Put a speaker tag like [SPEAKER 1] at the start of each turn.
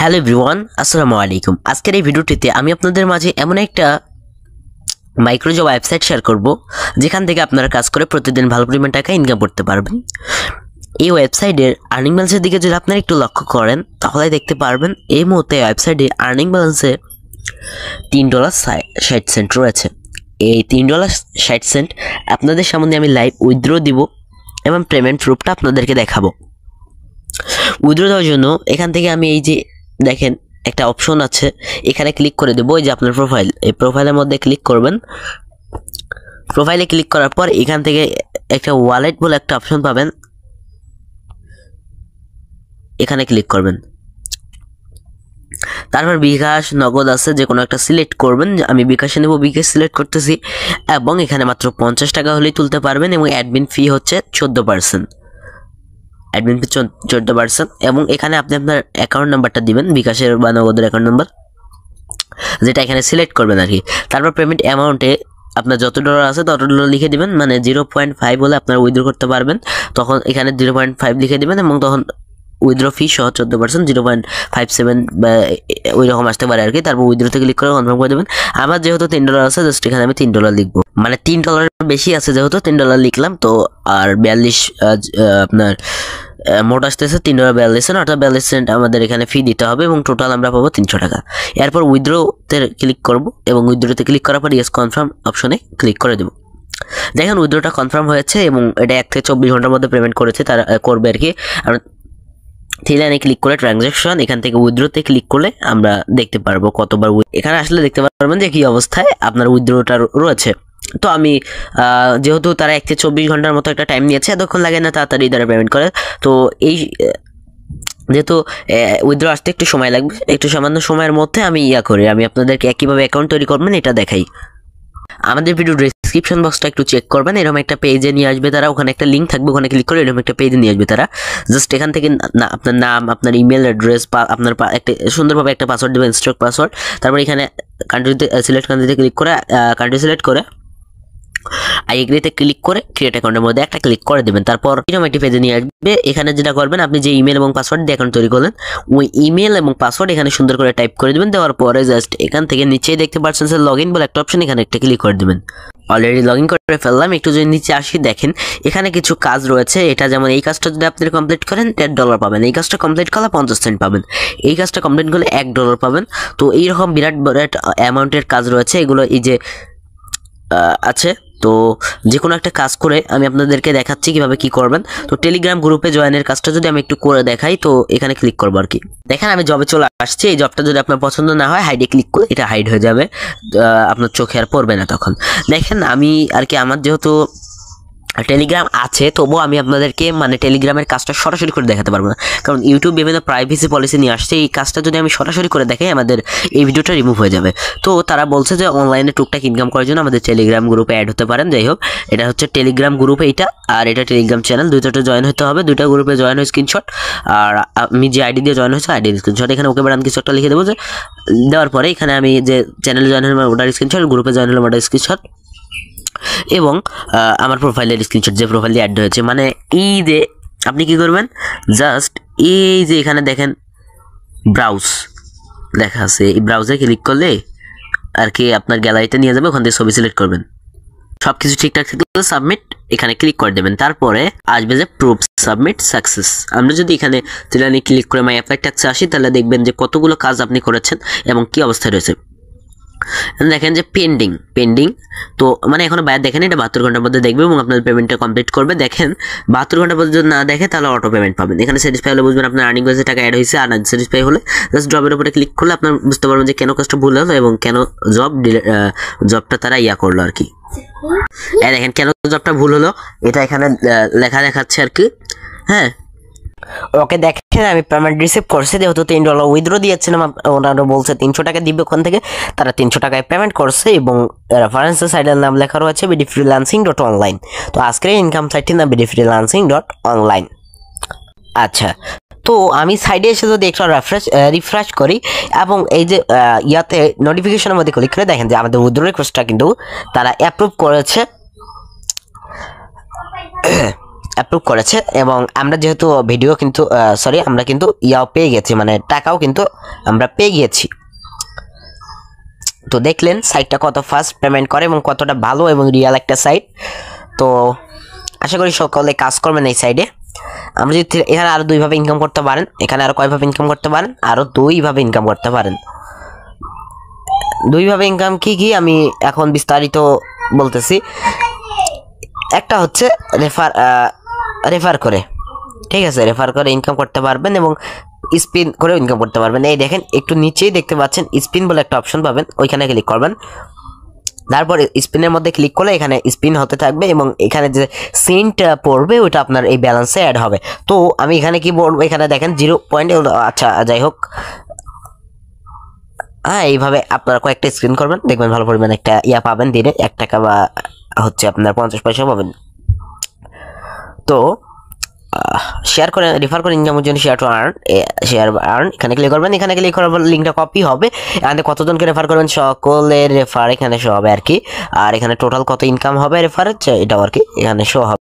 [SPEAKER 1] Hello everyone, আসসালামু আলাইকুম। আজকের এই ভিডিওটিতে আমি আপনাদের মাঝে এমন একটা মাইক্রোজব ওয়েবসাইট শেয়ার করব যেখান থেকে আপনারা কাজ করে প্রতিদিন ভালো পরিমাণ টাকা ইনকাম করতে পারবেন। এই ওয়েবসাইটের আর্নিং ব্যালেন্সের দিকে যদি আপনারা একটু লক্ষ্য করেন তাহলে দেখতে পারবেন এই মুহূর্তে ওয়েবসাইটে আর্নিং ব্যালেন্সে $3.60 রয়েছে। এই $3.60 আপনাদের সামনে আমি লাইভ উইথড্র দিব এবং পেমেন্ট প্রুফটা আপনাদেরকে দেখাবো। উইথড্র দেওয়ার জন্য এখান থেকে আমি এই যে দেখেন একটা অপশন আছে, এখানে ক্লিক করে দেবো। এই যে আপনার প্রোফাইল, এই প্রোফাইলের মধ্যে ক্লিক করবেন। প্রোফাইলে ক্লিক করার পর এখান থেকে একটা ওয়ালেট বলে একটা অপশন পাবেন, এখানে ক্লিক করবেন। তারপর বিকাশ নগদ আছে, যে কোনো একটা সিলেক্ট করবেন। আমি বিকাশে নেব, বিকাশ সিলেক্ট করতেছি এবং এখানে মাত্র 50 টাকা হলেই তুলতে পারবেন এবং অ্যাডমিন ফি হচ্ছে 14%। অ্যাডমিন ফি 14% এবং এখানে আপনি আপনার অ্যাকাউন্ট নাম্বারটা দিবেন, বিকাশের বা নগদের অ্যাকাউন্ট নাম্বার যেটা এখানে সিলেক্ট করবেন আর কি। তারপর পেমেন্ট অ্যামাউন্টে আপনার যত ডলার আছে তত ডলার লিখে দিবেন, মানে 0.5 হলে আপনারা উইথড্র করতে পারবেন। তখন এখানে 0.5 লিখে দিবেন এবং তখন উইথড্র ফি সহ 14%, 0.57 বা ওই রকম আসতে পারে আর কি। তারপর উইথড্রতে ক্লিক করে কনফার্ম করে দেবেন। আমার যেহেতু $3 আছে, জাস্ট এখানে আমি $3 লিখবো, মানে $3 বেশি আছে যেহেতু $3 লিখলাম। তো আর 42 আপনার মোট আসতেছে $3.42, অর্থাৎ 42 সেন্ট আমাদের এখানে ফি দিতে হবে এবং টোটাল আমরা পাবো 300 টাকা। এরপর উইথড্রোতে ক্লিক করব এবং উইথড্রোতে ক্লিক করার পর ইয়েস কনফার্ম অপশনে ক্লিক করে দেবো। দেখেন উইথড্রোটা কনফার্ম হয়েছে এবং এটা 1 থেকে 24 ঘন্টার মধ্যে পেমেন্ট করেছে, তারা করবে আর কি। আর থ্রি লাইনে ক্লিক করে ট্রানজ্যাকশন, এখান থেকে উইথড্রোতে ক্লিক করলে আমরা দেখতে পারবো কতবার এখানে আসলে দেখতে পারবেন যে কি অবস্থায় আপনার উইথড্রোটা রয়েছে। তো আমি যেহেতু তারা 1 থেকে 24 ঘন্টার মতো একটা টাইম নিয়েছে, এতক্ষণ লাগে না, তাড়াতাড়ি তারা পেমেন্ট করে। তো এই যেহেতু উইথড্র আসতে একটু সময় লাগবে, একটু সামান্য সময়ের মধ্যে আমি করি, আমি আপনাদেরকে কীভাবে অ্যাকাউন্ট তৈরি করবেন এটা দেখাই। আমাদের ভিডিও ডেসক্রিপশন বক্সটা একটু চেক করবেন, এরকম একটা পেজে নিয়ে আসবে তারা, ওখানে একটা লিঙ্ক থাকবে, ওখানে ক্লিক করে এরকম একটা পেজে নিয়ে আসবে তারা। জাস্ট এখান থেকে আপনার নাম, আপনার ইমেল অ্যাড্রেস, আপনার একটা সুন্দরভাবে একটা পাসওয়ার্ড দেবেন, স্ট্রক পাসওয়ার্ড। তারপর এখানে কান্ট্রিতে সিলেক্ট কান্ট্রিতে ক্লিক করে কান্ট্রি সিলেক্ট করে আই এগ্রিতে ক্লিক করে ক্রিয়েট অ্যাকাউন্টের মধ্যে একটা ক্লিক করে দেবেন। তারপর এরকম একটি পেজে নিয়ে আসবে। এখানে যেটা করবেন, আপনি যে ইমেল এবং পাসওয়ার্ড দিয়ে অ্যাকাউন্ট তৈরি করলেন, ওই ইমেল এবং পাসওয়ার্ড এখানে সুন্দর করে টাইপ করে দেবেন। দেওয়ার পরে জাস্ট এখান থেকে নিচেই দেখতে পাচ্ছেন যে লগ ইন বলে একটা অপশন, এখানে একটা ক্লিক করে দেবেন। অলরেডি লগ ইন করে ফেললাম। একটু যদি নিচে আসি দেখেন এখানে কিছু কাজ রয়েছে। এটা যেমন এই কাজটা যদি আপনি কমপ্লিট করেন $10 পাবেন, এই কাজটা কমপ্লিট করলে 50 সেন্ট পাবেন, এই কাজটা কমপ্লিট করলে $1 পাবেন। তো এইরকম বিরাট বিরাট অ্যামাউন্টের কাজ রয়েছে, এগুলো এই যে আছে। তো যে কোনো একটা কাজ করে আমি আপনাদেরকে দেখাচ্ছি কিভাবে কি করবেন। তো টেলিগ্রাম গ্রুপে জয়েনের কাজটা যদি আমি একটু করে দেখাই, তো এখানে ক্লিক করবো আর কি। দেখেন আমি জবে চলে আসছি। এই জবটা যদি আপনার পছন্দ না হয়, হাইডে ক্লিক করে এটা হাইড হয়ে যাবে, আপনার চোখে আর পড়বে না তখন। দেখেন আমি আর কি, আমার যেহেতু টেলিগ্রাম আছে তবুও আমি আপনাদেরকে মানে টেলিগ্রামের কাজটা সরাসরি করে দেখাতে পারবো না, কারণ ইউটিউব বিভিন্ন প্রাইভেসি পলিসি নিয়ে আসছে। এই কাজটা যদি আমি সরাসরি করে দেখাই, আমাদের এই ভিডিওটা রিমুভ হয়ে যাবে। তো তারা বলছে যে অনলাইনে টুকটাক ইনকাম করার জন্য আমাদের টেলিগ্রাম গ্রুপে অ্যাড হতে পারেন। যাই হোক, এটা হচ্ছে টেলিগ্রাম গ্রুপ এইটা, আর এটা টেলিগ্রাম চ্যানেল, দুইটাতে জয়েন হতে হবে। দুইটা গ্রুপে জয়েন হয়ে স্ক্রিনশট, আর আমি যে আইডি দিয়ে জয়েন হয়েছে আইডির স্ক্রিনশট, এখানে ওকে বানান কিছু একটা লিখে দেবো। যে দেওয়ার পরে এখানে আমি যে চ্যানেলে জয়েন হলাম ওটার স্ক্রিনশট, গ্রুপে জয়েন হলাম ওটার স্ক্রিনশট এবং আমার প্রোফাইলের স্ক্রিনশট, যে প্রোফাইল দিয়ে অ্যাড হয়েছে। মানে এই যে আপনি কি করবেন, জাস্ট এই যে এখানে দেখেন ব্রাউজ লেখা আছে, এই ব্রাউজে ক্লিক করলে আর কি আপনার গ্যালারিতে নিয়ে যাবে, ওখান থেকে ছবি সিলেক্ট করবেন। সব কিছু ঠিকঠাক থাকলে সাবমিট এখানে ক্লিক করে দেবেন। তারপরে আসবে যে প্রুফ সাবমিট সাকসেস। আমরা যদি এখানে ক্লিক করে মাই অ্যাপ্লাই ট্যাক্সে আসি, তাহলে দেখবেন যে কতগুলো কাজ আপনি করেছেন এবং কি অবস্থায় রয়েছে। দেখেন যে পেন্ডিং, তো মানে এখনো বাইরে দেখেন, এটা 72 ঘন্টার মধ্যে দেখবে এবং আপনার পেমেন্টটা কমপ্লিট করবে। দেখেন 72 ঘন্টার মধ্যে যদি না দেখে তাহলে অটো পেমেন্ট পাবেন। এখানে স্যাটিসফাই হলে বুঝবেন আপনার আর্নিং বেসে টাকা অ্যাড হয়েছে, আর স্যাটিসফাই হলে জাস্ট জবের উপরে ক্লিক করলে আপনার বুঝতে পারবেন যে কেন কাজটা ভুল হলো এবং কেন জবটা তারা করলো আর কি। দেখেন কেন জবটা ভুল হলো, এটা এখানে লেখা দেখাচ্ছে আর কি। হ্যাঁ, ওকে দেখেন আমি পেমেন্ট রিসিভ করছি, যেহেতু $3 উইথড্র দিয়েছিলাম, ওনারা বলছে 300 টাকা দিবে ওখান থেকে, তারা 300 টাকায় পেমেন্ট করছে এবং রেফারেন্সের সাইটের নাম লেখা রয়েছে bdfreelancing.online। তো আজকের ইনকাম সাইটটির নাম bdfreelancing.online। আচ্ছা, তো আমি সাইডে এসে যদি একটু রিফ্রেশ করি এবং এই যে ইয়াতে নোটিফিকেশনের মধ্যে ক্লিক করে দেখেন যে আমাদের উইথড্র রিকোয়েস্টটা কিন্তু তারা অ্যাপ্রুভ করেছে। অ্যাপ্রুভ করেছে এবং আমরা যেহেতু ভিডিও কিন্তু সরি আমরা কিন্তু ইয়াও পেয়ে গেছি, মানে টাকাও কিন্তু আমরা পেয়ে গিয়েছি। তো দেখলেন সাইটটা কত ফাস্ট পেমেন্ট করে এবং কতটা ভালো এবং রিয়েল একটা সাইট। তো আশা করি সকলে কাজ করবেন এই সাইডে। আমরা যদি এখানে আরও 2 ভাবে ইনকাম করতে পারেন, এখানে আরও কয়ভাবে ইনকাম করতে পারেন, আরও 2 ভাবে ইনকাম করতে পারেন। 2 ভাবে ইনকাম কি আমি এখন বিস্তারিত বলতেছি। একটা হচ্ছে রেফার করে, ঠিক আছে, রেফার করে ইনকাম করতে পারবেন এবং স্পিন করে ইনকাম করতে পারবেন। এই দেখেন একটু নিচেই দেখতে পাচ্ছেন স্পিন বলে একটা অপশন পাবেন, ওইখানে ক্লিক করবেন। তারপর স্পিনের মধ্যে ক্লিক করলে এখানে স্পিন হতে থাকবে এবং এখানে যে সেন্ট পড়বে ওইটা আপনার এই ব্যালেন্সে অ্যাড হবে। তো আমি এখানে কি বলবো, এখানে দেখেন 0. আচ্ছা যাই হোক, হ্যাঁ এইভাবে আপনারা কয়েকটা স্ক্রিন করবেন, দেখবেন ভালো পরিমাণ একটা ইয়া পাবেন, দিনে 1 টাকা বা হচ্ছে আপনার 50 পয়সা পাবেন। তো শেয়ার করে রেফার করে ইনকামের জন্য শেয়ার টু আর্ন এখানে ক্লিক করবেন। এখানে ক্লিক করার পর লিঙ্কটা কপি হবে, এখানে কতজনকে রেফার করবেন সকলের রেফার এখানে শো হবে আর কি। আর এখানে টোটাল কত ইনকাম হবে রেফারের এটাও আর কি এখানে শো হবে।